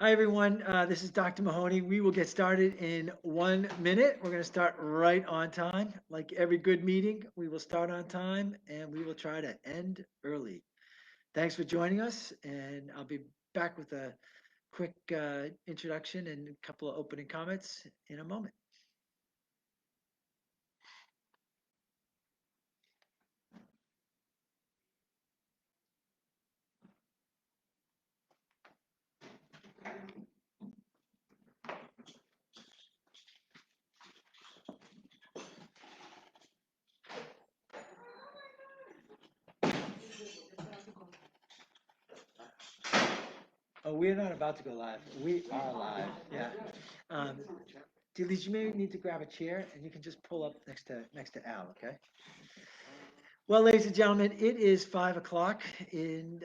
Hi, everyone. This is Dr. Mahoney. We will get started in 1 minute. We're going to start right on time. Like every good meeting, we will start on time and we will try to end early. Thanks for joining us, and I'll be back with a quick introduction and a couple of opening comments in a moment. Oh, we're not about to go live. We are live. Yeah. Um, Delise, you may need to grab a chair, and you can just pull up next to Al. Okay. Well, ladies and gentlemen, it is 5 o'clock in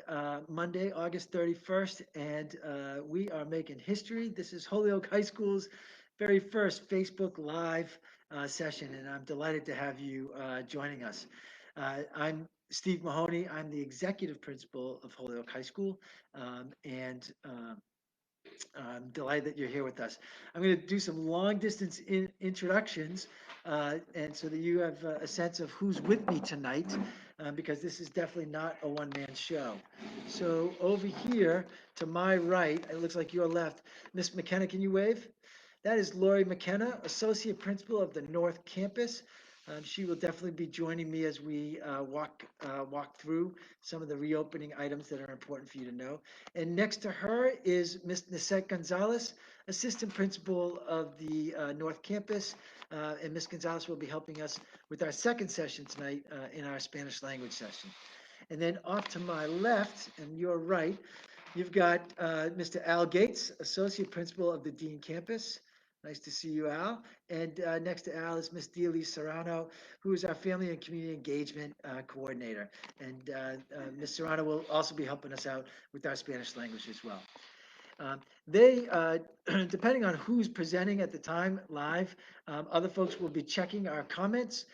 Monday, August 31st, and we are making history. This is Holyoke High School's very first Facebook Live session, and I'm delighted to have you joining us. I'm Steve Mahoney. I'm the executive principal of Holyoke High School, and I'm delighted that you're here with us. I'm going to do some long distance introductions, and so that you have a sense of who's with me tonight, because this is definitely not a one-man show. So over here to my right, it looks like your left, Miss McKenna, can you wave? That is Lori McKenna, Associate Principal of the North Campus. She will definitely be joining me as we walk through some of the reopening items that are important for you to know. And next to her is Ms. Nisette Gonzalez, Assistant Principal of the North Campus. And Ms. Gonzalez will be helping us with our second session tonight in our Spanish language session. And then off to my left and your right, you've got Mr. Al Gates, Associate Principal of the Dean Campus. Nice to see you, Al. And next to Al is Miss Dealey Serrano, who is our Family and Community Engagement Coordinator. And Ms. Serrano will also be helping us out with our Spanish language as well. They, depending on who's presenting at the time live, other folks will be checking our comments,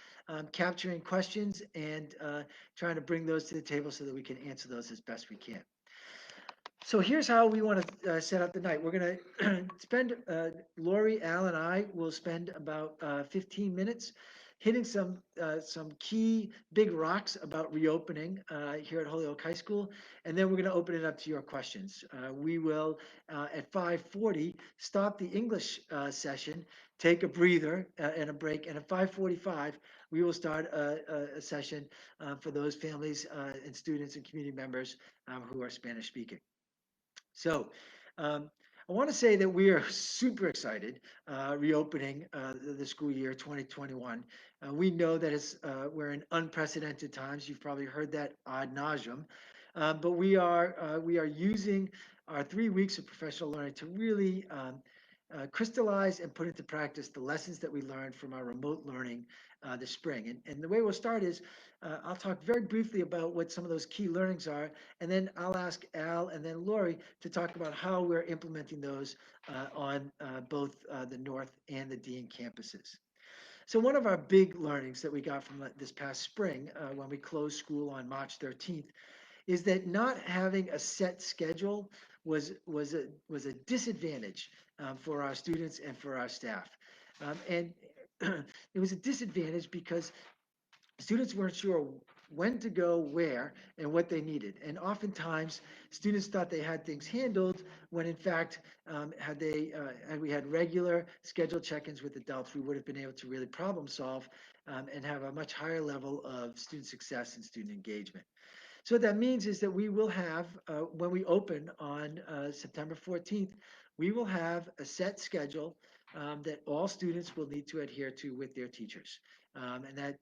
capturing questions, and trying to bring those to the table so that we can answer those as best we can. So here's how we want to set up the night. We're going to spend, Lori, Al, and I will spend about 15 minutes hitting some key big rocks about reopening here at Holyoke High School, and then we're going to open it up to your questions. We will, at 5:40, stop the English session, take a breather and a break, and at 5:45, we will start a session for those families and students and community members who are Spanish speaking. So I want to say that we are super excited reopening the school year 2021. We know that we're in unprecedented times. You've probably heard that ad nauseum. But we are using our 3 weeks of professional learning to really crystallize and put into practice the lessons that we learned from our remote learning this spring. And the way we'll start is I'll talk very briefly about what some of those key learnings are, and then I'll ask Al and then Lori to talk about how we're implementing those on both the North and the Dean campuses. So one of our big learnings that we got from this past spring when we closed school on March 13th is that not having a set schedule was a disadvantage for our students and for our staff. And it was a disadvantage because students weren't sure when to go where and what they needed. And oftentimes students thought they had things handled when in fact, had we had regular scheduled check-ins with adults, we would have been able to really problem solve and have a much higher level of student success and student engagement. So what that means is that we will have, when we open on September 14th, we will have a set schedule that all students will need to adhere to with their teachers. And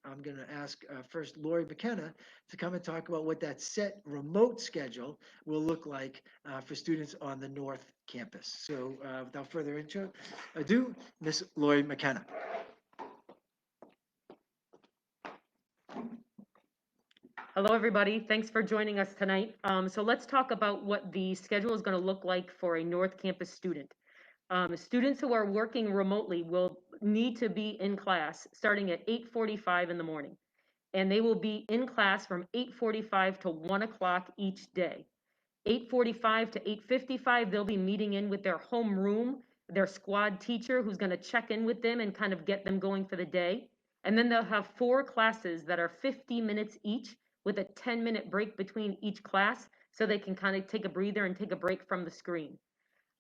I'm going to ask first Lori McKenna to come and talk about what that set remote schedule will look like for students on the North Campus. So without further ado, Miss Lori McKenna. Hello, everybody. Thanks for joining us tonight. So let's talk about what the schedule is going to look like for a North Campus student. Students who are working remotely will need to be in class starting at 8:45 in the morning, and they will be in class from 8:45 to 1 o'clock each day. 8:45 to 8:55, they'll be meeting in with their homeroom, their squad teacher who's going to check in with them and kind of get them going for the day. And then they'll have 4 classes that are 50 minutes each with a 10-minute break between each class so they can kind of take a breather and take a break from the screen.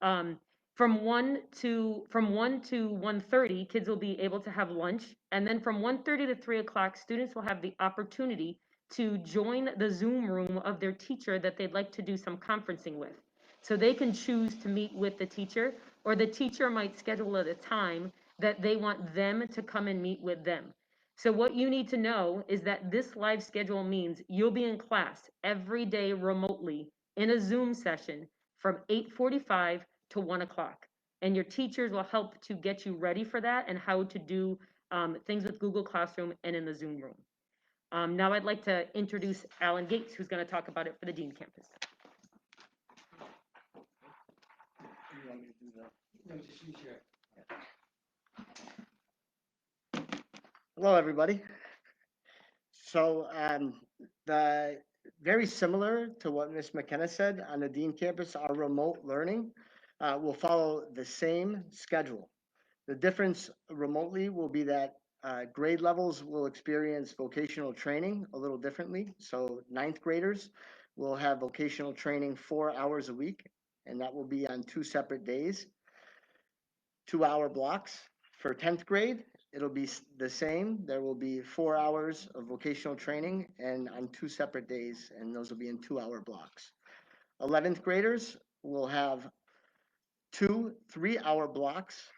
Um, from 1 to 1:30, kids will be able to have lunch, and then from 1:30 to 3 o'clock, students will have the opportunity to join the Zoom room of their teacher that they'd like to do some conferencing with. So they can choose to meet with the teacher, or the teacher might schedule at a time that they want them to come and meet with them. So what you need to know is that this live schedule means you'll be in class every day remotely in a Zoom session from 8:45 to 1 o'clock. And your teachers will help to get you ready for that and how to do things with Google Classroom and in the Zoom room. Now I'd like to introduce Alan Gates, who's going to talk about it for the Dean campus. Hello, everybody. So the very similar to what Ms. McKenna said on the Dean campus, our remote learning will follow the same schedule. The difference remotely will be that grade levels will experience vocational training a little differently. So 9th graders will have vocational training 4 hours a week, and that will be on 2 separate days, 2-hour blocks. For 10th grade, it'll be the same. There will be 4 hours of vocational training and on 2 separate days, and those will be in 2-hour blocks. 11th graders will have 2 3-hour blocks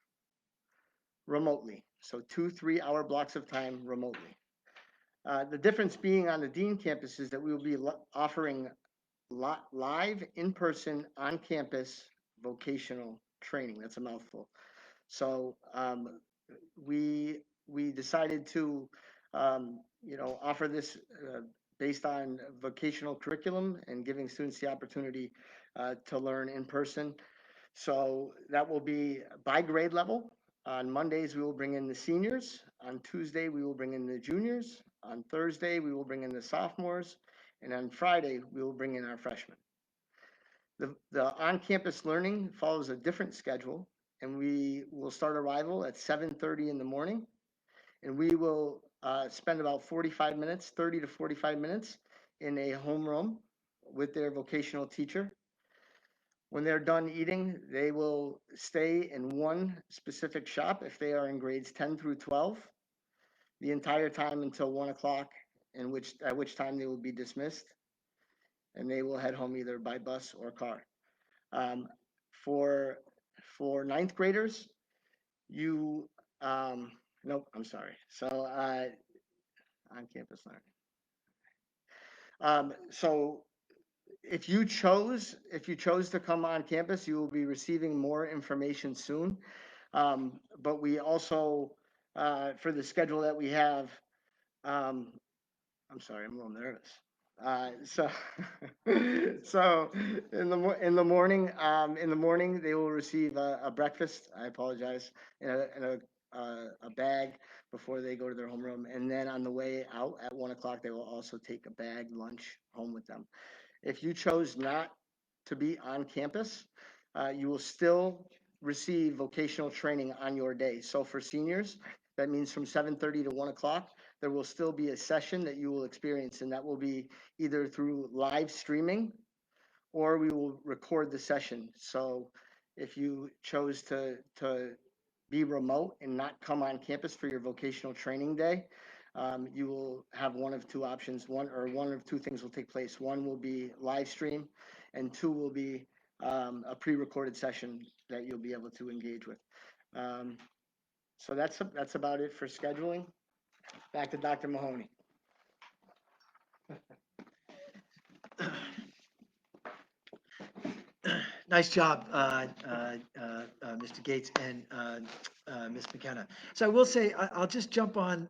remotely. So 2 3-hour blocks of time remotely. The difference being on the Dean campus is that we will be offering live, in-person, on-campus vocational training. That's a mouthful. So we decided to offer this based on vocational curriculum and giving students the opportunity to learn in person. So that will be by grade level. On Mondays, we will bring in the seniors. On Tuesday, we will bring in the juniors. On Thursday, we will bring in the sophomores. And on Friday, we will bring in our freshmen. The on-campus learning follows a different schedule, and we will start arrival at 7:30 in the morning, and we will spend about 45 minutes, 30 to 45 minutes in a homeroom with their vocational teacher. When they're done eating, they will stay in one specific shop if they are in grades 10 through 12, the entire time until 1 o'clock, at which time they will be dismissed, and they will head home either by bus or car. Um, for 9th graders, you nope, I'm sorry. So on campus learning. So if you chose to come on campus, you will be receiving more information soon. But we also for the schedule that we have, I'm sorry, I'm a little nervous. So, so in the morning they will receive a breakfast. I apologize, in a bag before they go to their homeroom, and then on the way out at 1 o'clock they will also take a bag lunch home with them. If you chose not to be on campus, you will still receive vocational training on your day. So for seniors, that means from 7:30 to 1 o'clock, there will still be a session that you will experience, and that will be either through live streaming or we will record the session. So if you chose to be remote and not come on campus for your vocational training day, you will have one of two options. One of two things will take place. One will be live stream, and two will be a pre-recorded session that you'll be able to engage with. So that's about it for scheduling. Back to Dr. Mahoney. Nice job, Mr. Gates and Ms. McKenna. So I will say, I'll just jump on,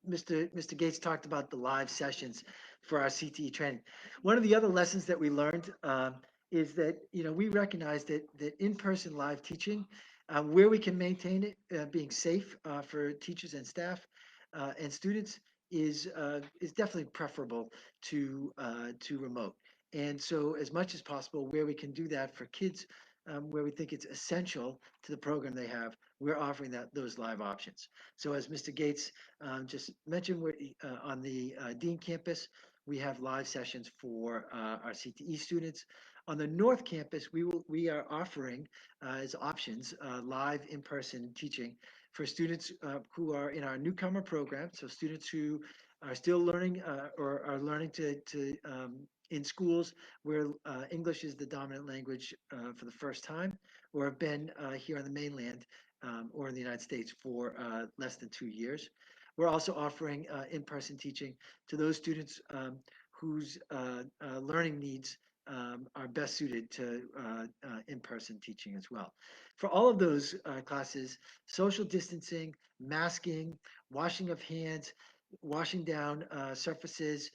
Mr. Gates talked about the live sessions for our CTE training. One of the other lessons that we learned is that, we recognize that in-person live teaching, where we can maintain it, being safe for teachers and staff and students is definitely preferable to remote. And so as much as possible, where we can do that for kids, where we think it's essential to the program they have, we're offering those live options. So as Mr. Gates just mentioned, we're on the Dean campus, we have live sessions for our CTE students. On the North Campus, we are offering as options live in-person teaching for students who are in our newcomer program. So students who are still learning or are learning to in schools where English is the dominant language for the first time, or have been here on the mainland or in the United States for less than 2 years. We're also offering in-person teaching to those students whose learning needs are best suited to in-person teaching as well. For all of those classes, social distancing, masking, washing of hands, washing down surfaces,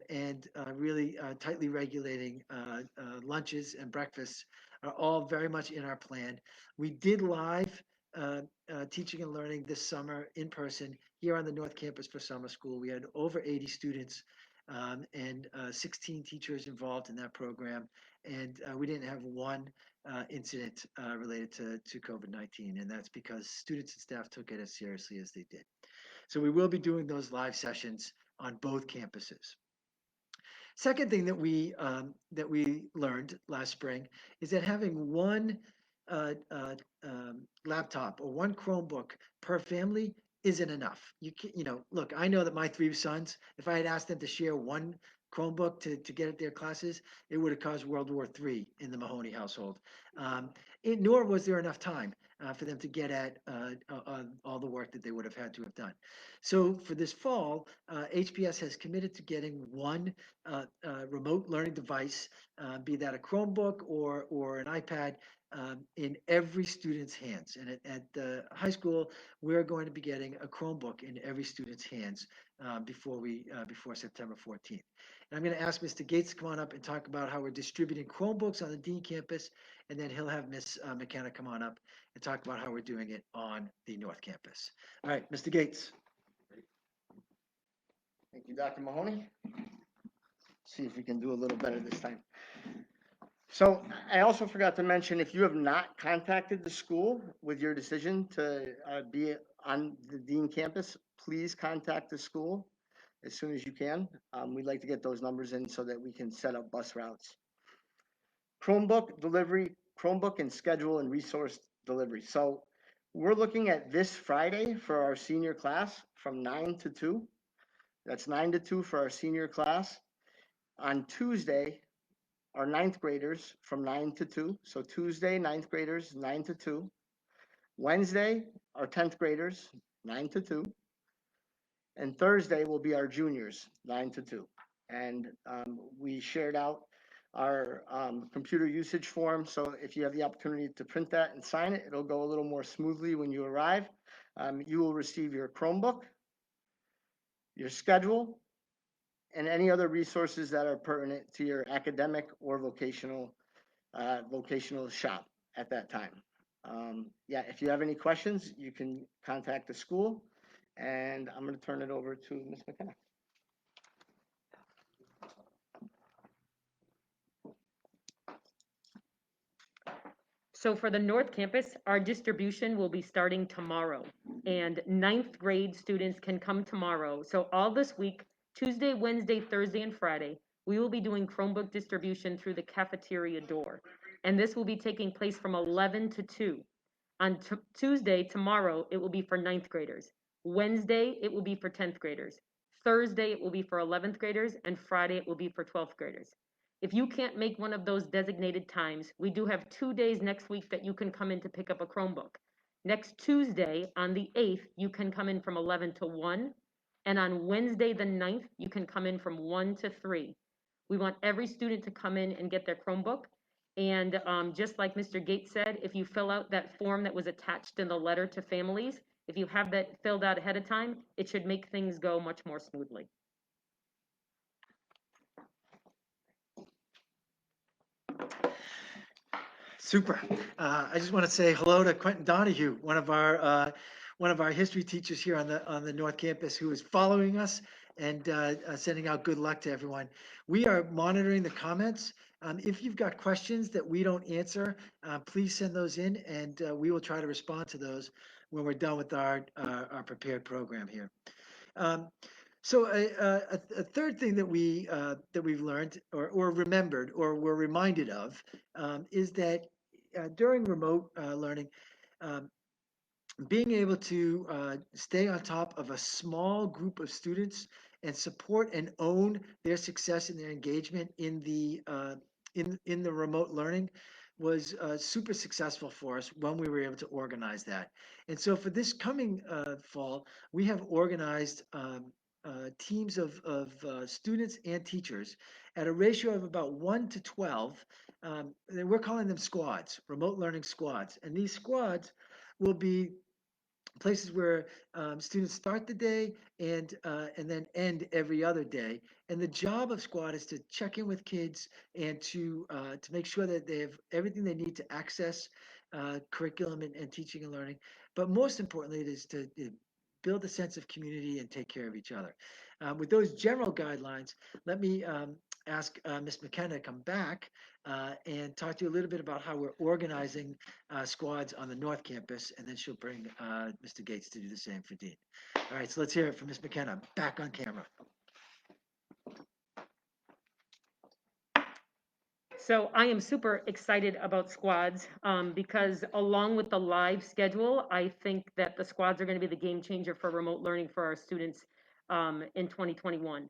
and really tightly regulating lunches and breakfasts are all very much in our plan. We did live teaching and learning this summer in person here on the North Campus for summer school. We had over 80 students and 16 teachers involved in that program. And we didn't have one incident related to COVID-19. And that's because students and staff took it as seriously as they did. So we will be doing those live sessions on both campuses. Second thing that we learned last spring is that having one laptop or one Chromebook per family isn't enough. Look, I know that my three sons, if I had asked them to share one Chromebook to get at their classes, it would have caused World War III in the Mahoney household. Nor was there enough time for them to get at all the work that they would have had to have done. So for this fall, HPS has committed to getting one remote learning device, be that a Chromebook or an iPad, in every student's hands. And at the high school, we're going to be getting a Chromebook in every student's hands before September 14th. And I'm going to ask Mr. Gates to come on up and talk about how we're distributing Chromebooks on the Dean campus, and then he'll have Ms. McKenna come on up and talk about how we're doing it on the North campus. All right, Mr. Gates. Thank you, Dr. Mahoney. See if we can do a little better this time. So I also forgot to mention, if you have not contacted the school with your decision to be on the Dean campus, please contact the school as soon as you can. We'd like to get those numbers in so that we can set up bus routes. Chromebook delivery, Chromebook and schedule and resource delivery. So we're looking at this Friday for our senior class from 9 to 2. That's 9 to 2 for our senior class. On Tuesday, our ninth graders from 9 to 2. So Tuesday, ninth graders, 9 to 2. Wednesday, our 10th graders, 9 to 2. And Thursday will be our juniors, 9 to 2. And we shared out our computer usage form. So if you have the opportunity to print that and sign it, it'll go a little more smoothly when you arrive. You will receive your Chromebook, your schedule, and any other resources that are pertinent to your academic or vocational shop at that time. Yeah, if you have any questions, you can contact the school, and I'm going to turn it over to Ms. McKenna. So for the North Campus, our distribution will be starting tomorrow, and ninth grade students can come tomorrow. So all this week, Tuesday, Wednesday, Thursday, and Friday, we will be doing Chromebook distribution through the cafeteria door. And this will be taking place from 11 to 2. On Tuesday, tomorrow, it will be for ninth graders. Wednesday, it will be for 10th graders. Thursday, it will be for 11th graders, and Friday, it will be for 12th graders. If you can't make one of those designated times, we do have 2 days next week that you can come in to pick up a Chromebook. Next Tuesday, on the 8th, you can come in from 11 to 1. And on Wednesday, the 9th, you can come in from 1 to 3. We want every student to come in and get their Chromebook. And just like Mr. Gates said, if you fill out that form that was attached in the letter to families, if you have that filled out ahead of time, it should make things go much more smoothly. Super. I just want to say hello to Quentin Donahue, one of our history teachers here on the North Campus, who is following us and sending out good luck to everyone. We are monitoring the comments. If you've got questions that we don't answer, please send those in, and we will try to respond to those when we're done with our prepared program here. Um, so a third thing that we've learned or remembered or were reminded of is that during remote learning, um, being able to stay on top of a small group of students and support and own their success and their engagement in the remote learning was super successful for us when we were able to organize that. And so for this coming fall, we have organized teams of students and teachers at a ratio of about 1 to 12. And we're calling them squads, remote learning squads. And these squads will be places where students start the day and then end every other day. And the job of Squad is to check in with kids and to make sure that they have everything they need to access curriculum and teaching and learning. But most importantly, it is to build a sense of community and take care of each other. With those general guidelines, let me ask Ms. McKenna to come back and talk to you a little bit about how we're organizing squads on the North Campus, and then she'll bring Mr. Gates to do the same for Dean. All right, so let's hear it from Ms. McKenna, back on camera. So I am super excited about squads because along with the live schedule, I think that the squads are going to be the game changer for remote learning for our students in 2021.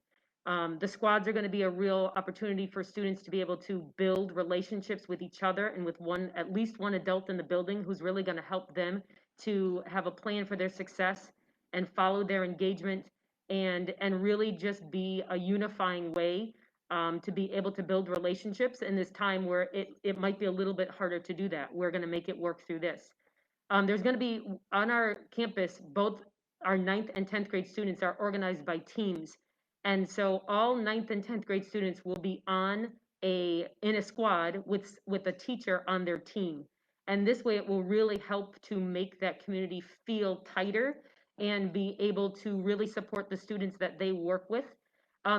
The squads are going to be a real opportunity for students to be able to build relationships with each other and with at least one adult in the building who's really going to help them to have a plan for their success and follow their engagement and really just be a unifying way to be able to build relationships in this time where it might be a little bit harder to do that. We're going to make it work through this. There's going to be on our campus, both our 9th and 10th grade students are organized by teams. And so all 9th and 10th grade students will be in a squad with a teacher on their team. And this way it will really help to make that community feel tighter and be able to really support the students that they work with.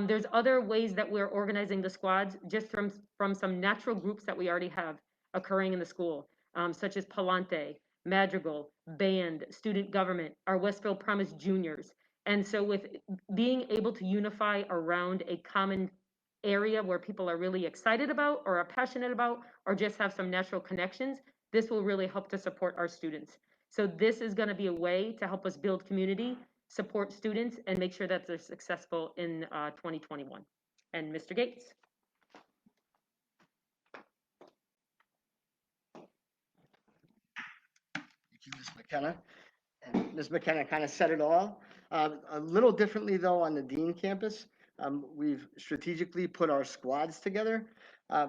There's other ways that we're organizing the squads just from some natural groups that we already have occurring in the school, such as Palante, Madrigal, Band, Student Government, our Westfield Promise Juniors. And so with being able to unify around a common area where people are really excited about or are passionate about or just have some natural connections, this will really help to support our students. So this is going to be a way to help us build community, support students, and make sure that they're successful in 2021. And Mr. Gates. Thank you, Ms. McKenna. And Ms. McKenna kind of said it all. A little differently though on the Dean campus. We've strategically put our squads together.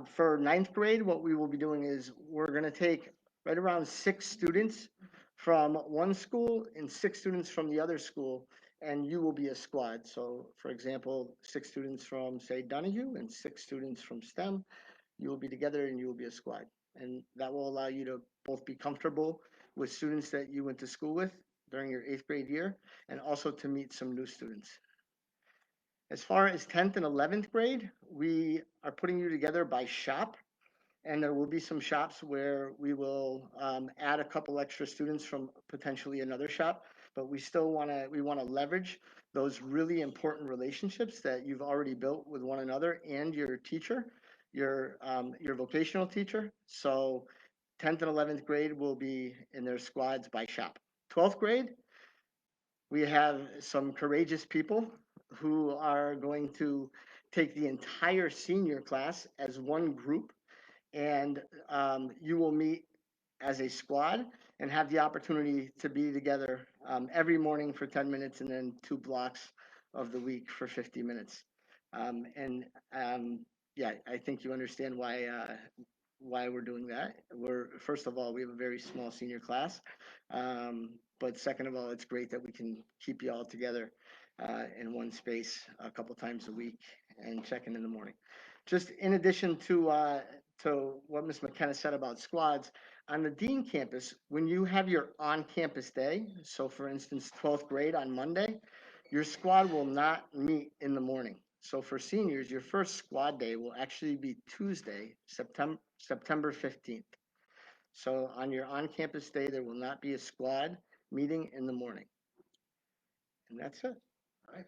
For 9th grade, what we will be doing is we're going to take right around 6 students from one school and 6 students from the other school, and you will be a squad. So for example, 6 students from, say, Donahue and 6 students from STEM, you will be together and you will be a squad. And that will allow you to both be comfortable with students that you went to school with during your 8th grade year, and also to meet some new students. As far as 10th and 11th grade, we are putting you together by shop, and there will be some shops where we will add a couple extra students from potentially another shop, but we want to leverage those really important relationships that you've already built with one another and your teacher, your vocational teacher. So 10th and 11th grade will be in their squads by shop. 12th grade, we have some courageous people who are going to take the entire senior class as one group, and you will meet as a squad and have the opportunity to be together every morning for 10 minutes and then 2 blocks of the week for 50 minutes. And yeah, I think you understand why we're doing that. First of all, we have a very small senior class. But second of all, it's great that we can keep you all together in one space a couple times a week and check in the morning. Just in addition to what Ms. McKenna said about squads, on the Dean campus, when you have your on-campus day, so for instance, 12th grade on Monday, Your squad will not meet in the morning. So for seniors, your first squad day will actually be Tuesday, September 15th. So on your on-campus day, there will not be a squad meeting in the morning. And that's it. All right.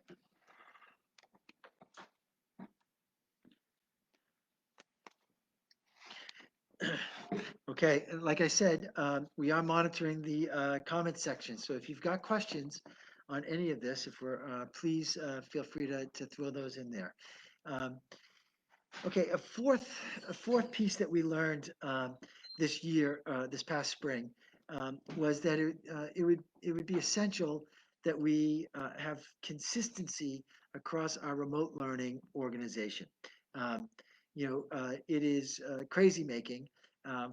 Okay, and like I said, we are monitoring the comment section. So if you've got questions on any of this, if we're, please feel free to throw those in there. Um, Okay, a fourth piece that we learned this year, this past spring, was that it would be essential that we have consistency across our remote learning organization. Um, it is crazy making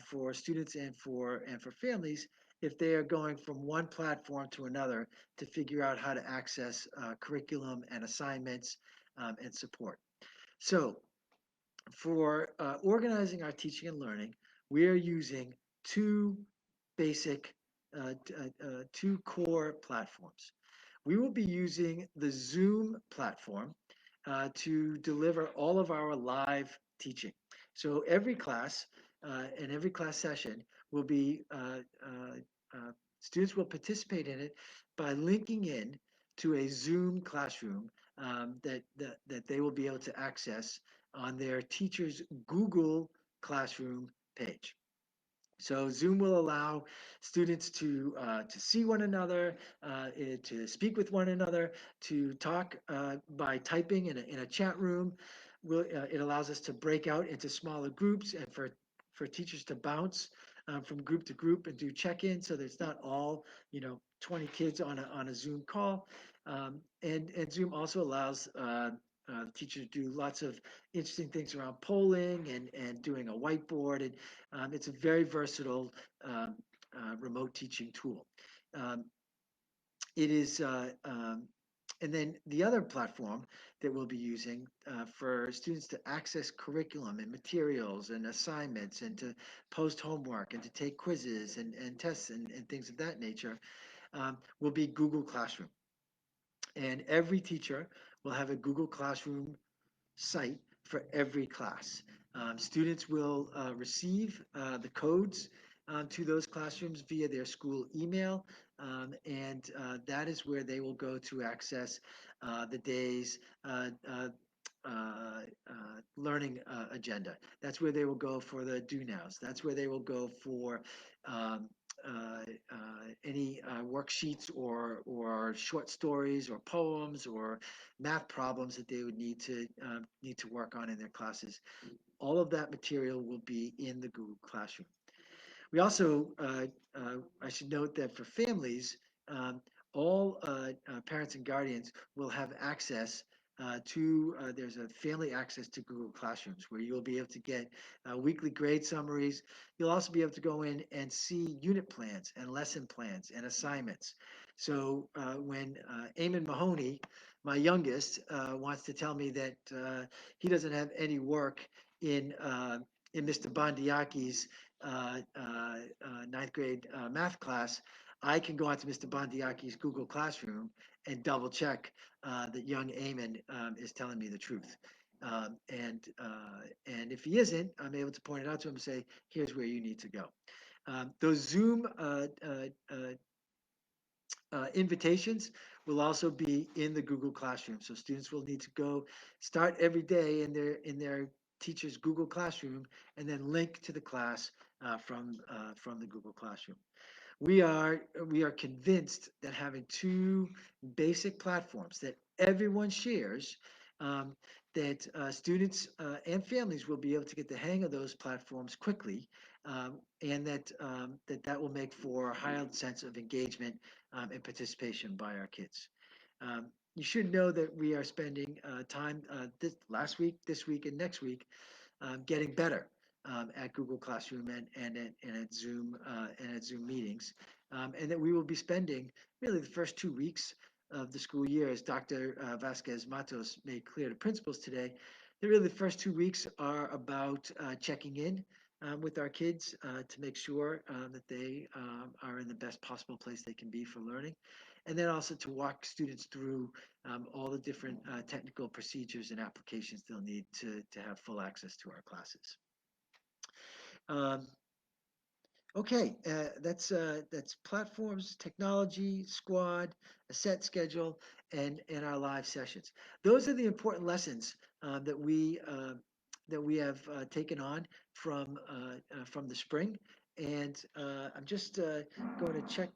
for students and for families if they are going from one platform to another to figure out how to access curriculum and assignments and support. So for organizing our teaching and learning, we are using two basic, two core platforms. We will be using the Zoom platform to deliver all of our live teaching. So every class and every class session will be, students will participate in it by linking in to a Zoom classroom that they will be able to access on their teacher's Google Classroom page. So Zoom will allow students to see one another, to speak with one another, to talk by typing in a chat room. It allows us to break out into smaller groups and for teachers to bounce from group to group and do check-in, so that it's not all 20 kids on a Zoom call. And Zoom also allows teachers to do lots of interesting things around polling and doing a whiteboard. And it's a very versatile remote teaching tool. Um, it is, and then the other platform that we'll be using for students to access curriculum and materials and assignments and to post homework and to take quizzes and tests and things of that nature will be Google Classroom. And every teacher will have a Google Classroom site for every class. Students will receive the codes to those classrooms via their school email, and that is where they will go to access the day's learning agenda. That's where they will go for the do nows. That's where they will go for um, any worksheets or short stories or poems or math problems that they would need to work on in their classes. All of that material will be in the Google Classroom. We also, I should note that for families, all parents and guardians will have access there's a family access to Google Classrooms where you'll be able to get weekly grade summaries. You'll also be able to go in and see unit plans and lesson plans and assignments. So when Eamon Mahoney, my youngest, wants to tell me that he doesn't have any work in Mr. Bondiaki's ninth grade math class, I can go onto Mr. Bondiaki's Google Classroom and double check that young Eamon is telling me the truth. And if he isn't, I'm able to point it out to him and say, here's where you need to go. Those Zoom invitations will also be in the Google Classroom. So students will need to go start every day in their teacher's Google Classroom and then link to the class from the Google Classroom. We are convinced that having two basic platforms that everyone shares, um, that students and families will be able to get the hang of those platforms quickly, and that will make for a higher sense of engagement and participation by our kids. You should know that we are spending time last week, this week, and next week getting better at Google Classroom and at Zoom meetings, and that we will be spending really the first 2 weeks of the school year, as Dr. Vasquez Matos made clear to principals today. That really the first 2 weeks are about checking in, with our kids to make sure that they are in the best possible place they can be for learning. And then also to walk students through all the different technical procedures and applications they'll need to have full access to our classes. Um, Okay, that's platforms, technology, squad, a set schedule, and our live sessions. Those are the important lessons that we have taken on from the spring, and I'm just going to check.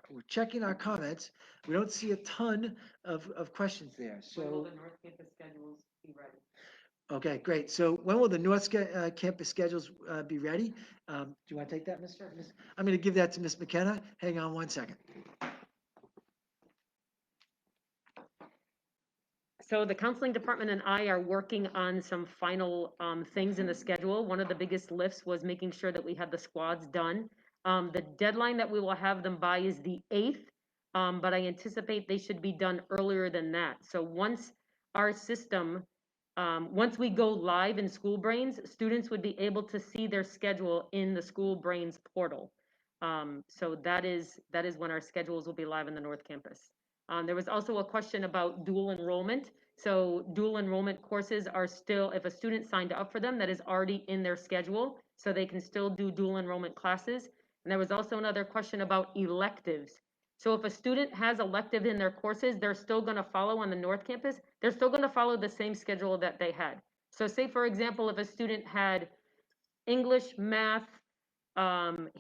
We're checking our comments. We don't see a ton of questions there. When will So the North Campus schedules be ready? okay, great. So when will the Campus schedules be ready? Do you want to take that, Mr.? Miss? I'm going to give that to Miss McKenna. Hang on one second. So the counseling department and I are working on some final things in the schedule. One of the biggest lifts was making sure that we had the squads done. The deadline that we will have them by is the 8th, but I anticipate they should be done earlier than that. So once our system, once we go live in School Brains, students would be able to see their schedule in the School Brains portal. So that is when our schedules will be live in the North Campus. There was also a question about dual enrollment. So dual enrollment courses are still, if a student signed up for them, that is already in their schedule, so they can still do dual enrollment classes. And there was also another question about electives. So if a student has elective in their courses, they're still gonna follow on the North Campus, they're still gonna follow the same schedule that they had. So say, for example, if a student had English, math,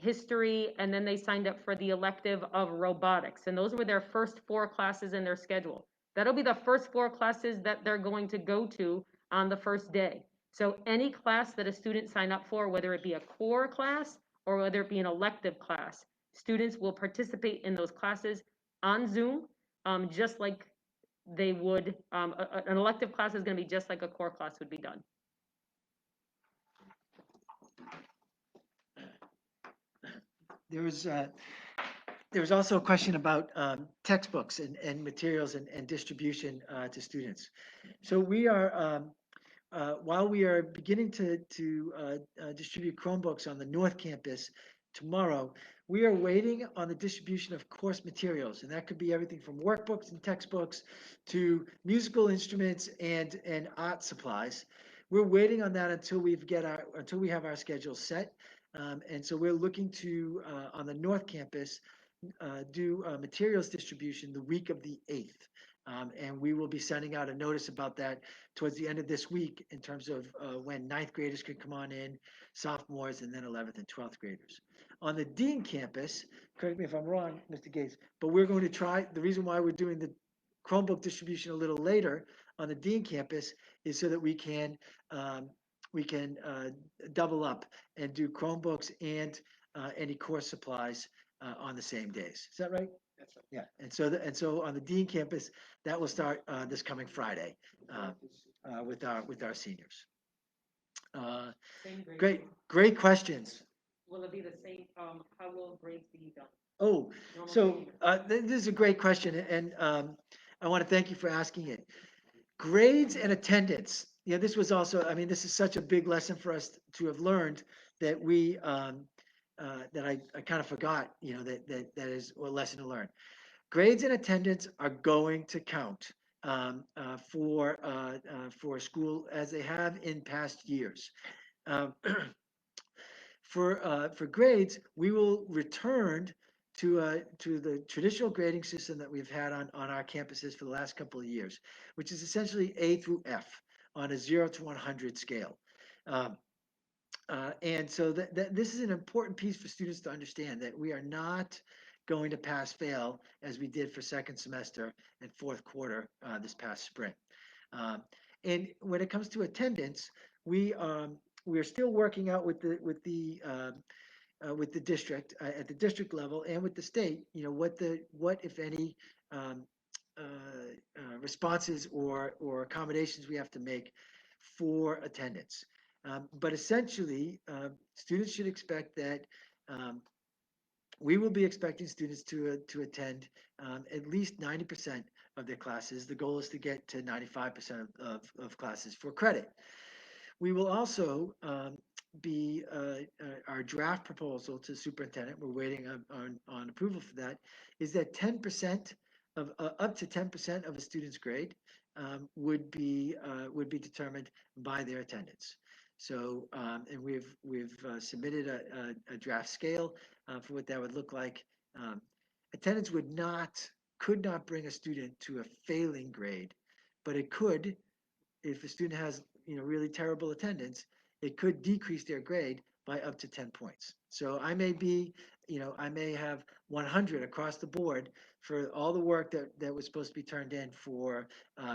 history, and then they signed up for the elective of robotics. And those were their first 4 classes in their schedule. That'll be the first 4 classes that they're going to go to on the first day. So any class that a student signed up for, whether it be a core class or whether it be an elective class, students will participate in those classes on Zoom, just like they would, an elective class is gonna be just like a core class would be done. There was also a question about textbooks and materials and distribution to students. So we are, while we are beginning to distribute Chromebooks on the North Campus tomorrow, we are waiting on the distribution of course materials, and that could be everything from workbooks and textbooks to musical instruments and art supplies. We're waiting on that until until we have our schedule set. And so we're looking to on the North Campus do materials distribution the week of the 8th. And we will be sending out a notice about that towards the end of this week in terms of when 9th graders can come on in, sophomores, and then 11th and 12th graders. On the Dean campus, correct me if I'm wrong, Mr. Gates, but we're going to try, the reason why we're doing the Chromebook distribution a little later on the Dean campus is so that um, we can double up and do Chromebooks and any course supplies on the same days. Is that right? That's right. Yeah, and so on the Dean campus, that will start this coming Friday with our seniors. Same grade. Great questions. Will it be the same, how will grades be done? Oh, Normal so grading. this is a great question, and I want to thank you for asking it. Grades and attendance. Yeah, this was also, I mean, this is such a big lesson for us to have learned that that I kind of forgot, that is a lesson to learn. Grades and attendance are going to count for school as they have in past years. Um, for grades, we will return to the traditional grading system that we've had on our campuses for the last couple of years, which is essentially A through F on a 0 to 100 scale. Um, and so this is an important piece for students to understand that we are not going to pass fail as we did for second semester and fourth quarter this past spring. Um, and when it comes to attendance, we are still working out with the district at the district level and with the state. What if any um, responses or accommodations we have to make for attendance. But essentially, students should expect that um, we will be expecting students to attend at least 90% of their classes. The goal is to get to 95% of classes for credit. We will also be our draft proposal to superintendent. We're waiting on approval for that. Is that 10% of up to 10% of a student's grade would be determined by their attendance. So and we've submitted a draft scale for what that would look like. Um, Attendance could not bring a student to a failing grade, but it could, if a student has, really terrible attendance, it could decrease their grade by up to 10 points. So I may have 100 across the board for all the work that was supposed to be turned in for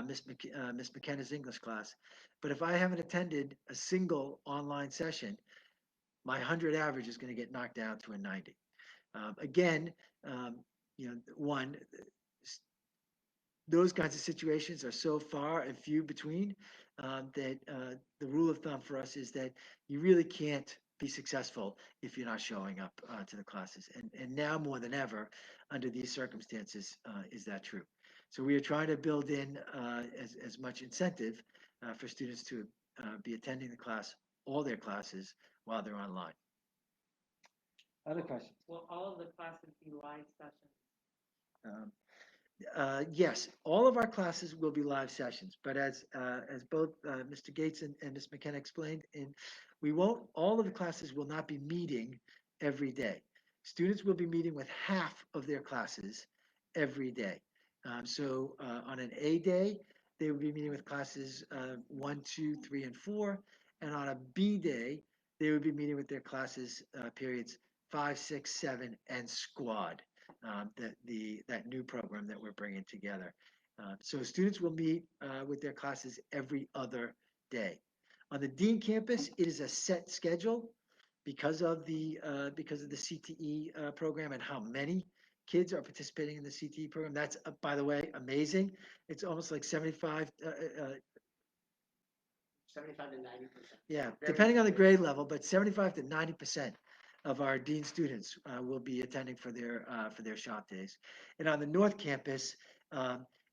Miss McKenna's English class. But if I haven't attended a single online session, my 100 average is going to get knocked down to a 90. Again, one, those kinds of situations are so far and few between that the rule of thumb for us is that you really can't be successful if you're not showing up to the classes. And now more than ever, under these circumstances, is that true? So we are trying to build in as much incentive for students to be attending the class, all their classes, while they're online. Other questions? Will all of the classes be live sessions? Um, Yes, all of our classes will be live sessions, but as both Mr. Gates and Ms. McKenna explained, all of the classes will not be meeting every day. Students will be meeting with half of their classes every day. So on an A day, they will be meeting with classes 1, 2, 3, and 4, and on a B day, they would be meeting with their classes periods 5, 6, 7, and squad. That new program that we're bringing together. So students will meet with their classes every other day. On the Dean campus, it is a set schedule because of the CTE program and how many kids are participating in the CTE program. That's, by the way, amazing. It's almost like 75 75 to 90%. Yeah, Very depending on the good. grade level, but 75 to 90% of our Dean students will be attending for their shop days. And on the North Campus,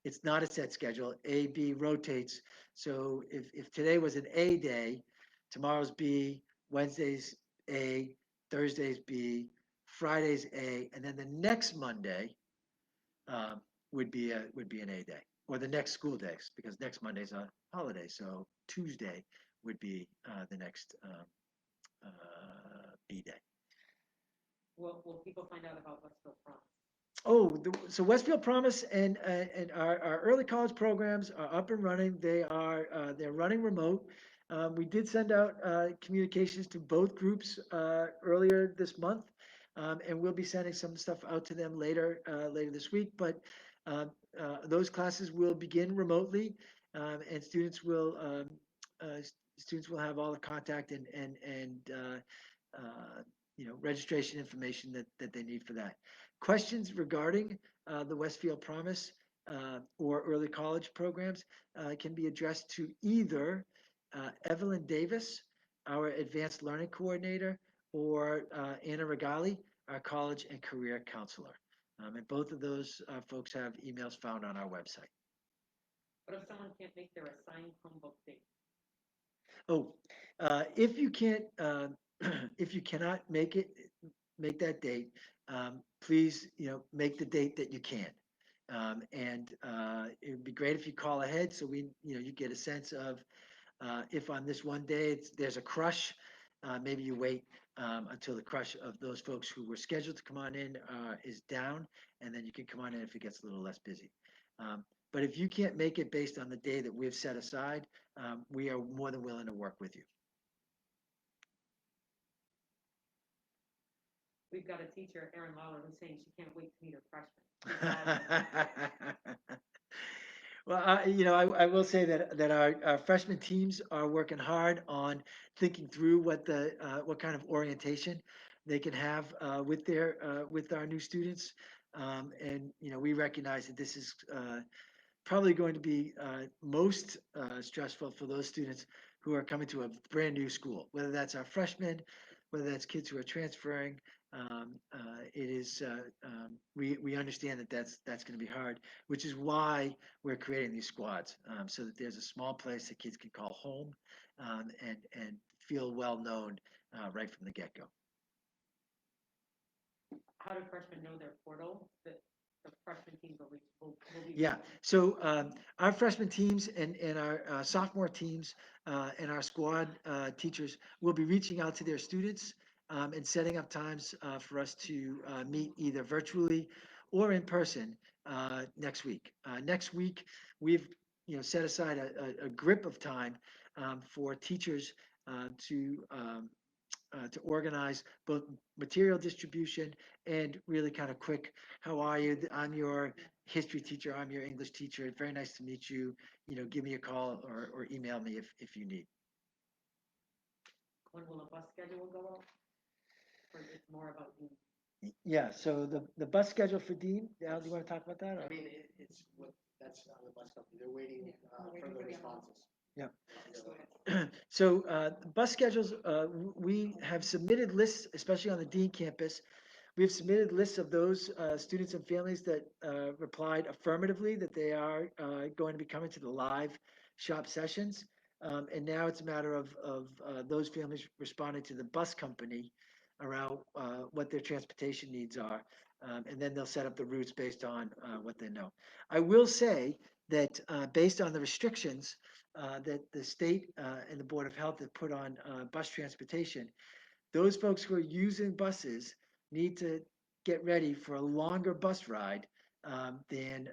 it's not a set schedule. A, B rotates. So if today was an A day, tomorrow's B, Wednesday's A, Thursday's B, Friday's A, and then the next Monday um, would be an A day, or the next school days, because next Monday's a holiday. So Tuesday would be the next B day. Will people find out about Westfield Promise? So Westfield Promise and our early college programs are up and running. They're running remote. We did send out communications to both groups earlier this month, and we'll be sending some stuff out to them later this week. But uh, those classes will begin remotely, and students will have all the contact and registration information that they need for that. Questions regarding the Westfield Promise or early college programs can be addressed to either Evelyn Davis, our advanced learning coordinator, or Anna Regali, our college and career counselor. And both of those folks have emails found on our website. What if someone can't make their assigned Chromebook date? Oh, if you cannot make that date, please, make the date that you can. And it would be great if you call ahead so you get a sense of if on this one day there's a crush, maybe you wait until the crush of those folks who were scheduled to come on in is down, and then you can come on in if it gets a little less busy. But if you can't make it based on the day that we've set aside, we are more than willing to work with you. We've got a teacher, Erin Lawler, who's saying she can't wait to meet her freshmen. Well, I will say that our freshman teams are working hard on thinking through what kind of orientation they can have with our new students. And we recognize that this is probably going to be most stressful for those students who are coming to a brand new school, whether that's our freshmen, whether that's kids who are transferring. We understand that that's going to be hard, which is why we're creating these squads so that there's a small place that kids can call home and feel well known right from the get-go. How do freshmen know their portal, that the freshman teams will be? Yeah, so our freshman teams and our sophomore teams and our squad teachers will be reaching out to their students and setting up times for us to meet either virtually or in person next week. Next week, we've set aside a grip of time for teachers to organize both material distribution and really kind of quick, how are you? I'm your history teacher. I'm your English teacher. It's very nice to meet you. Give me a call or email me if you need. When will a bus schedule go out? Or it's more about you? Yeah, so the bus schedule for Dean, Al, do you want to talk about that? I mean, it's what, that's on the bus company. They're waiting for the responses. Yeah. So bus schedules, we have submitted lists, especially on the Dean campus. We've submitted lists of those students and families that replied affirmatively that they are going to be coming to the live shop sessions. And now it's a matter of those families responding to the bus company around what their transportation needs are. And then they'll set up the routes based on what they know. I will say that based on the restrictions that the state and the Board of Health have put on bus transportation, those folks who are using buses need to get ready for a longer bus ride than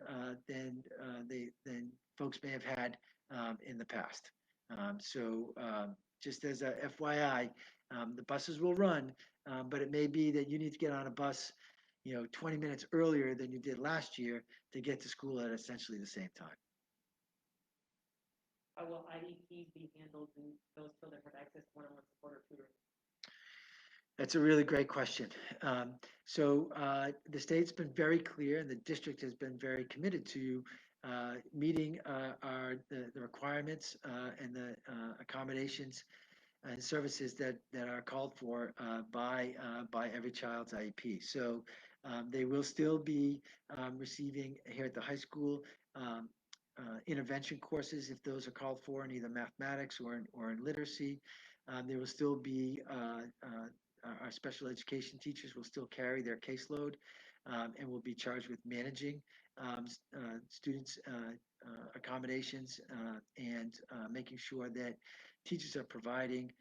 folks may have had in the past. Just as a FYI, the buses will run, but it may be that you need to get on a bus, 20 minutes earlier than you did last year to get to school at essentially the same time. How will IEPs be handled and those children have access to one-on-one support or tutoring? That's a really great question. The state's been very clear, and the district has been very committed to meeting the requirements and the accommodations and services that are called for by every child's IEP. So they will still be receiving here at the high school intervention courses if those are called for in either mathematics or in literacy. There will still be our special education teachers will still carry their caseload and will be charged with managing students' accommodations and making sure that teachers are providing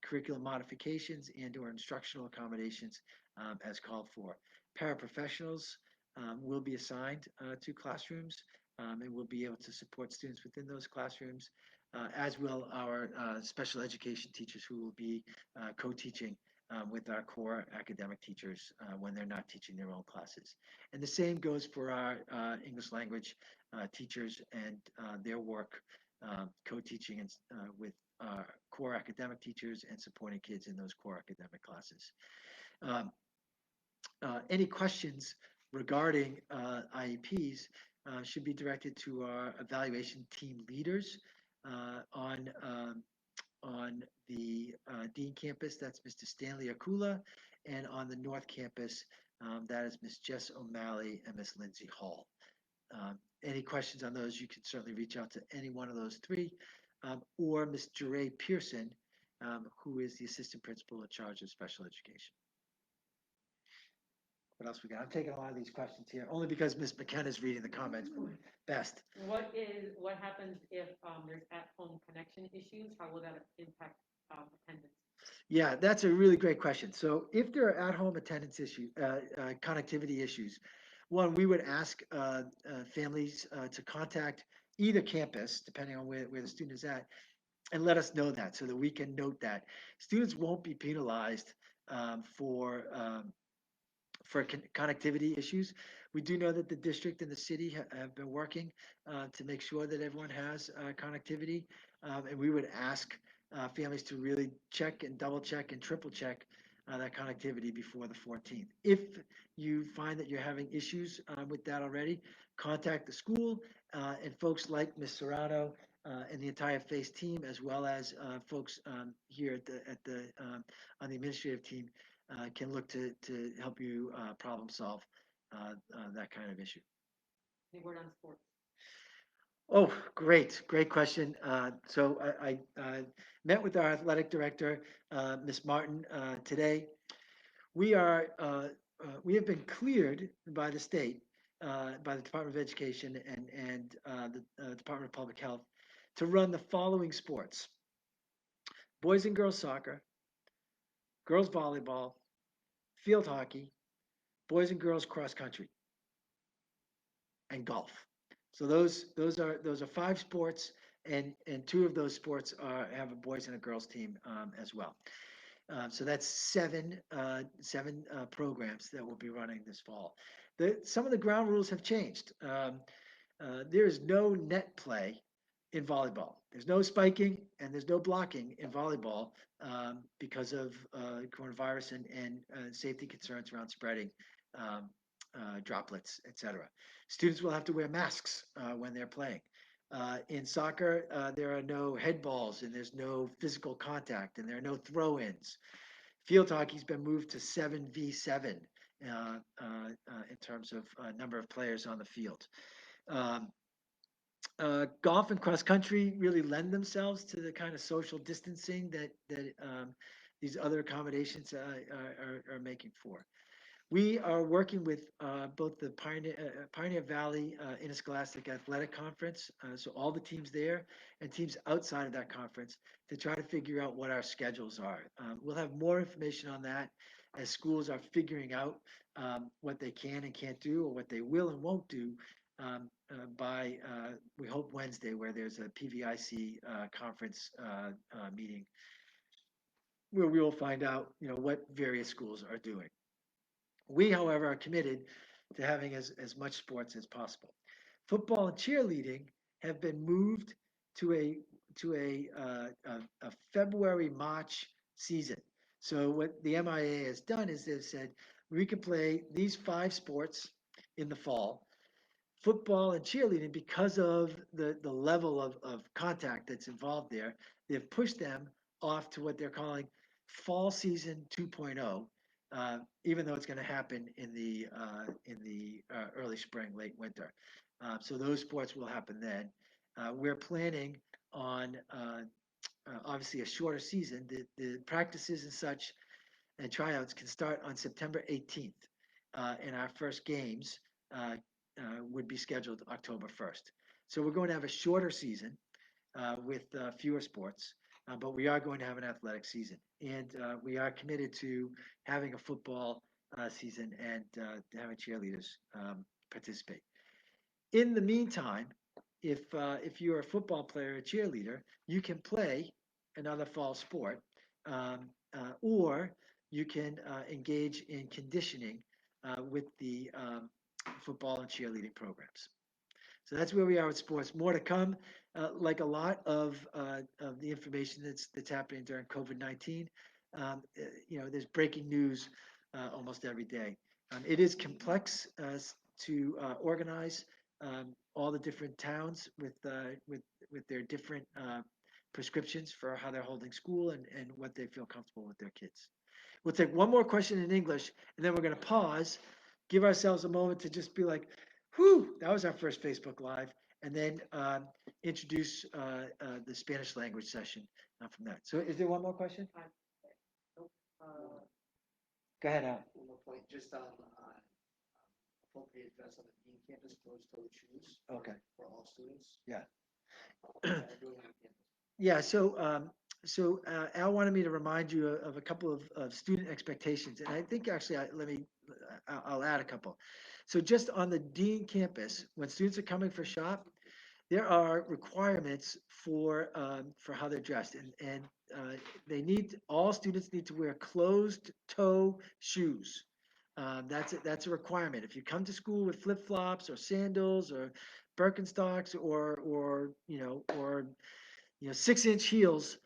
curriculum modifications and or instructional accommodations as called for. Paraprofessionals will be assigned to classrooms and will be able to support students within those classrooms, as will our special education teachers who will be co-teaching with our core academic teachers when they're not teaching their own classes. And the same goes for our English language teachers and their work co-teaching with core academic teachers and supporting kids in those core academic classes. Any questions regarding IEPs should be directed to our evaluation team leaders on the Dean campus. That's Mr. Stanley Akula, and on the North campus, that is Ms. Jess O'Malley and Ms. Lindsay Hall. Any questions on those, you can certainly reach out to any one of those three, or Ms. Jeray Pearson, who is the assistant principal in charge of special education. What else we got? I'm taking a lot of these questions here, only because Ms. McKenna's reading the comments best. What happens if there's at-home connection issues? How will that impact attendance? Yeah, that's a really great question. So if there are at-home attendance issues, connectivity issues, one, we would ask families to contact either campus, depending on where the student is at, and let us know that so that we can note that. Students won't be penalized for connectivity issues. We do know that the district and the city have been working to make sure that everyone has connectivity, and we would ask families to really check and double check and triple check that connectivity before the 14th. If you find that you're having issues with that already, contact the school and folks like Ms. Serrano and the entire FACE team, as well as folks here on the administrative team, can look to help you problem solve that kind of issue. Any word on sports? Oh, great question. So I met with our athletic director, Ms. Martin, today. We are, we have been cleared by the state, by the Department of Education and the Department of Public Health to run the following sports: boys and girls soccer, girls volleyball, field hockey, boys and girls cross country, and golf. So those are five sports, and two of those sports have a boys and a girls team as well. So that's seven programs that we'll be running this fall. Some of the ground rules have changed. There is no net play in volleyball. There's no spiking and there's no blocking in volleyball because of coronavirus and safety concerns around spreading um, droplets, etc. Students will have to wear masks when they're playing. In soccer, there are no head balls and there's no physical contact and there are no throw-ins. Field hockey's been moved to 7v7 in terms of number of players on the field. Um, Golf and cross country really lend themselves to the kind of social distancing that these other accommodations are making for. We are working with both the Pioneer Valley Interscholastic Athletic Conference, so all the teams there and teams outside of that conference to try to figure out what our schedules are. We'll have more information on that as schools are figuring out what they can and can't do or what they will and won't do by, we hope, Wednesday, where there's a PVIC conference meeting where we will find out, what various schools are doing. We, however, are committed to having as much sports as possible. Football and cheerleading have been moved to a February March season. So what the MIA has done is they've said we can play these five sports in the fall. Football and cheerleading, because of the level of contact that's involved there, they've pushed them off to what they're calling fall season 2.0, even though it's going to happen in the early spring, late winter. So those sports will happen then. We're planning on obviously a shorter season. The practices and such and tryouts can start on September 18th, and our first games would be scheduled October 1st. So we're going to have a shorter season with fewer sports, but we are going to have an athletic season, and we are committed to having a football season and having cheerleaders participate. In the meantime, if you're a football player or cheerleader, you can play another fall sport, or you can engage in conditioning with the football and cheerleading programs. So that's where we are with sports. More to come, like a lot of the information that's happening during COVID-19. There's breaking news almost every day. It is complex to organize all the different towns with their different prescriptions for how they're holding school and what they feel comfortable with their kids. We'll take one more question in English, and then we're going to pause, give ourselves a moment to just be like, whew, that was our first Facebook Live, and then introduce the Spanish language session from that. So is there one more question? Go ahead, Al. One more point, just on appropriate dress on the Dean campus, closed-toed shoes. Okay. For all students. Yeah. Everyone on campus. Yeah, so Al wanted me to remind you of a couple of student expectations, and I think actually, I'll add a couple. So just on the Dean campus, when students are coming for shop, there are requirements for how they're dressed, and all students need to wear closed toe shoes. That's a requirement. If you come to school with flip flops or sandals or Birkenstocks or 6-inch heels,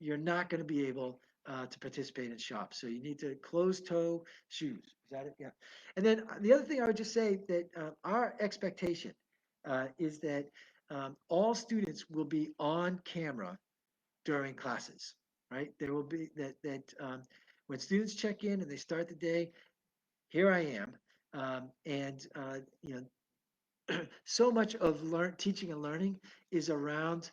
you're not going to be able to participate in shop. So you need to closed toe shoes. Is that it? Yeah. And then the other thing I would just say that our expectation is that all students will be on camera during classes, right? There will be that when students check in and they start the day, here I am, and so much of teaching and learning is around,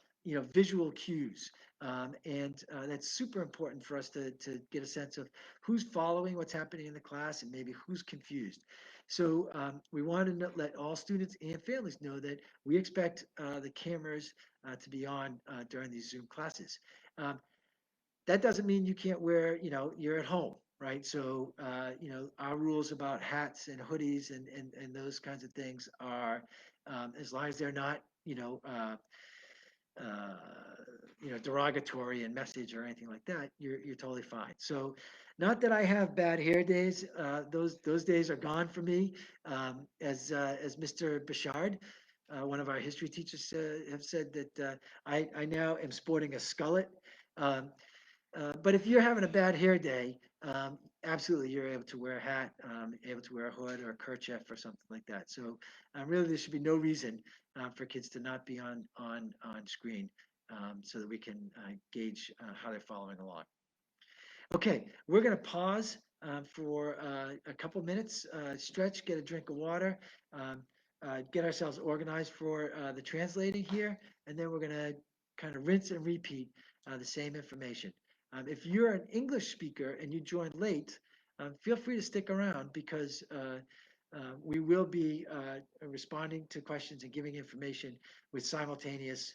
visual cues. And that's super important for us to get a sense of who's following what's happening in the class and maybe who's confused. So we want to let all students and families know that we expect the cameras to be on during these Zoom classes. Um, that doesn't mean you can't wear, you're at home, right? So, our rules about hats and hoodies and those kinds of things are, as long as they're not, uh, derogatory in message or anything like that, you're totally fine. So, not that I have bad hair days. Those days are gone for me. As Mr. Bouchard, one of our history teachers, have said that I now am sporting a skullet. Um, but if you're having a bad hair day, absolutely, you're able to wear a hat, able to wear a hood or a kerchief or something like that. So really, there should be no reason for kids to not be on screen, so that we can gauge how they're following along. Okay, we're going to pause for a couple minutes, stretch, get a drink of water, get ourselves organized for the translating here, and then we're going to kind of rinse and repeat the same information. If you're an English speaker and you joined late, feel free to stick around because we will be responding to questions and giving information with simultaneous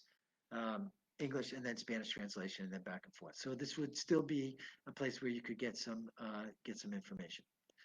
um, English and then Spanish translation and then back and forth. So this would still be a place where you could get some information.